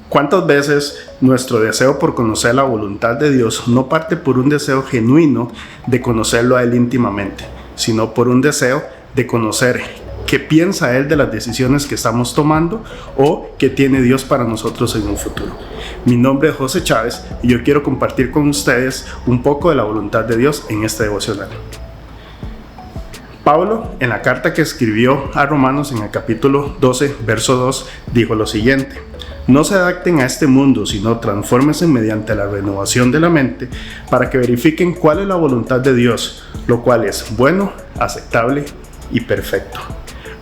¿Cuántas veces nuestro deseo por conocer la voluntad de Dios no parte por un deseo genuino de conocerlo a Él íntimamente, sino por un deseo de conocer qué piensa Él de las decisiones que estamos tomando o qué tiene Dios para nosotros en un futuro? Mi nombre es José Chávez y yo quiero compartir con ustedes un poco de la voluntad de Dios en este devocional. Pablo, en la carta que escribió a Romanos en el capítulo 12, verso 2, dijo lo siguiente: no se adapten a este mundo, sino transfórmense mediante la renovación de la mente para que verifiquen cuál es la voluntad de Dios, lo cual es bueno, aceptable y perfecto.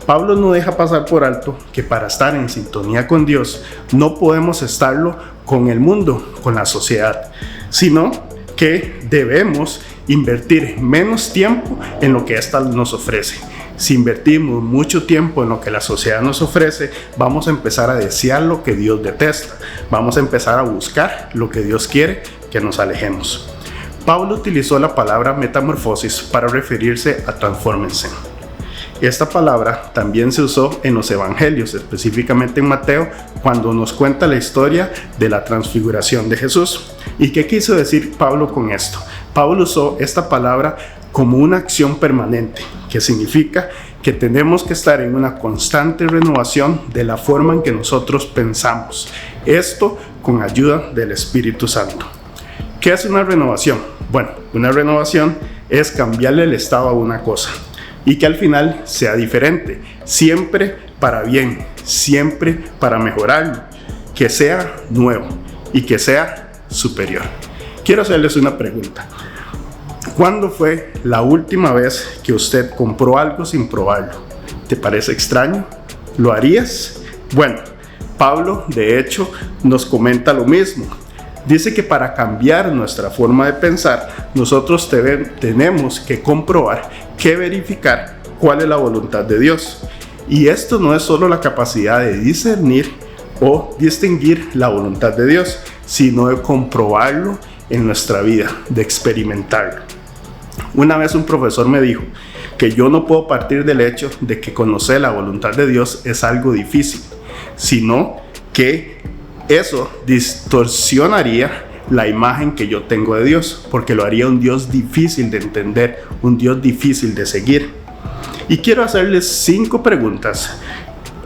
Pablo no deja pasar por alto que para estar en sintonía con Dios no podemos estarlo con el mundo, con la sociedad, sino que debemos invertir menos tiempo en lo que ésta nos ofrece. Si invertimos mucho tiempo en lo que la sociedad nos ofrece, vamos a empezar a desear lo que Dios detesta. Vamos a empezar a buscar lo que Dios quiere que nos alejemos. Pablo utilizó la palabra metamorfosis para referirse a transfórmense. Esta palabra también se usó en los evangelios, específicamente en Mateo, cuando nos cuenta la historia de la transfiguración de Jesús. ¿Y qué quiso decir Pablo con esto? Pablo usó esta palabra como una acción permanente, que significa que tenemos que estar en una constante renovación de la forma en que nosotros pensamos. Esto con ayuda del Espíritu Santo. ¿Qué es una renovación? Bueno, una renovación es cambiarle el estado a una cosa y que al final sea diferente, siempre para bien, siempre para mejorarlo, que sea nuevo y que sea superior. Quiero hacerles una pregunta. ¿Cuándo fue la última vez que usted compró algo sin probarlo? ¿Te parece extraño? ¿Lo harías? Bueno, Pablo de hecho nos comenta lo mismo. Dice que para cambiar nuestra forma de pensar, nosotros tenemos que comprobar, que verificar cuál es la voluntad de Dios. Y esto no es solo la capacidad de discernir o distinguir la voluntad de Dios, sino de comprobarlo en nuestra vida, de experimentarlo. Una vez un profesor me dijo que yo no puedo partir del hecho de que conocer la voluntad de Dios es algo difícil, sino que eso distorsionaría la imagen que yo tengo de Dios, porque lo haría un Dios difícil de entender, un Dios difícil de seguir. Y quiero hacerles 5 preguntas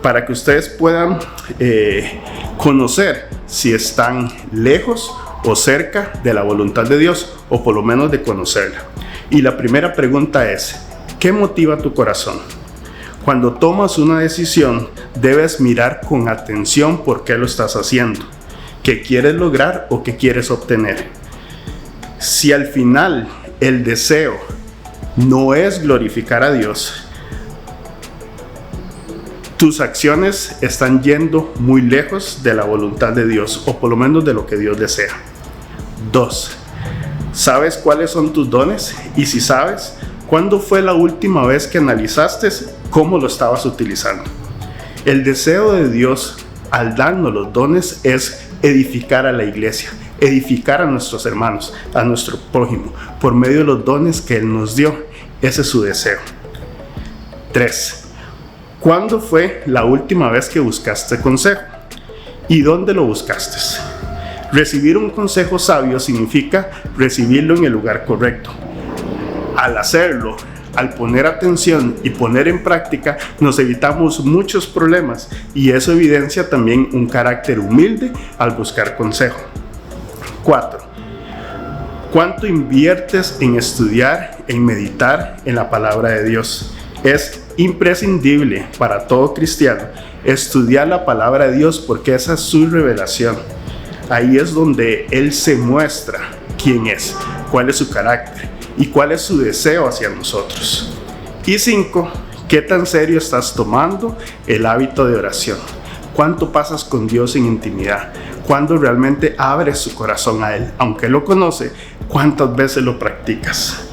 para que ustedes puedan conocer si están lejos o cerca de la voluntad de Dios, o por lo menos de conocerla. Y la primera pregunta es: ¿qué motiva tu corazón? Cuando tomas una decisión, debes mirar con atención por qué lo estás haciendo, qué quieres lograr o qué quieres obtener. Si al final el deseo no es glorificar a Dios, tus acciones están yendo muy lejos de la voluntad de Dios, o por lo menos de lo que Dios desea. 2. ¿Sabes cuáles son tus dones? Y si sabes, ¿cuándo fue la última vez que analizaste cómo lo estabas utilizando? El deseo de Dios al darnos los dones es edificar a la iglesia, edificar a nuestros hermanos, a nuestro prójimo, por medio de los dones que Él nos dio. Ese es su deseo. 3. ¿Cuándo fue la última vez que buscaste consejo? ¿Y dónde lo buscaste? Recibir un consejo sabio significa recibirlo en el lugar correcto. Al hacerlo, al poner atención y poner en práctica, nos evitamos muchos problemas, y eso evidencia también un carácter humilde al buscar consejo. 4. ¿Cuánto inviertes en estudiar, en meditar en la palabra de Dios? Es imprescindible para todo cristiano estudiar la palabra de Dios, porque esa es su revelación. Ahí es donde Él se muestra quién es, cuál es su carácter y cuál es su deseo hacia nosotros. Y 5, ¿qué tan serio estás tomando el hábito de oración? ¿Cuánto pasas con Dios en intimidad? ¿Cuándo realmente abres su corazón a Él? Aunque lo conoce, ¿cuántas veces lo practicas?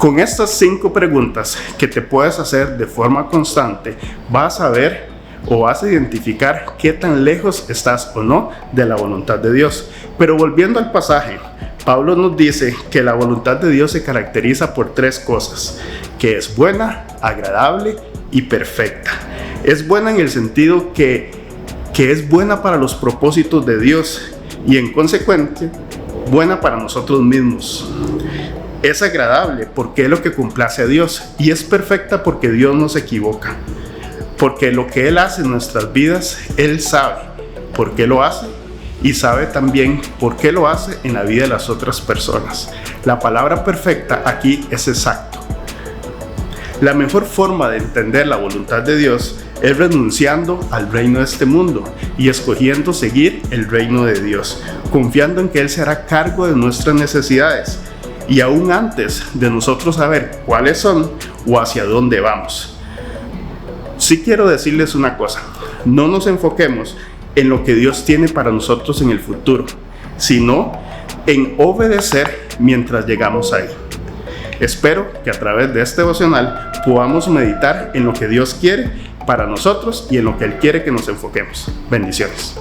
Con estas 5 preguntas que te puedes hacer de forma constante, vas a ver o vas a identificar qué tan lejos estás o no de la voluntad de Dios. Pero volviendo al pasaje, Pablo nos dice que la voluntad de Dios se caracteriza por 3 cosas, que es buena, agradable y perfecta. Es buena en el sentido que es buena para los propósitos de Dios y en consecuencia buena para nosotros mismos. Es agradable porque es lo que complace a Dios y es perfecta porque Dios no se equivoca. Porque lo que Él hace en nuestras vidas, Él sabe por qué lo hace y sabe también por qué lo hace en la vida de las otras personas. La palabra perfecta aquí es exacto. La mejor forma de entender la voluntad de Dios es renunciando al reino de este mundo y escogiendo seguir el reino de Dios, confiando en que Él se hará cargo de nuestras necesidades y aún antes de nosotros saber cuáles son o hacia dónde vamos. Sí quiero decirles una cosa, no nos enfoquemos en lo que Dios tiene para nosotros en el futuro, sino en obedecer mientras llegamos ahí. Espero que a través de este devocional podamos meditar en lo que Dios quiere para nosotros y en lo que Él quiere que nos enfoquemos. Bendiciones.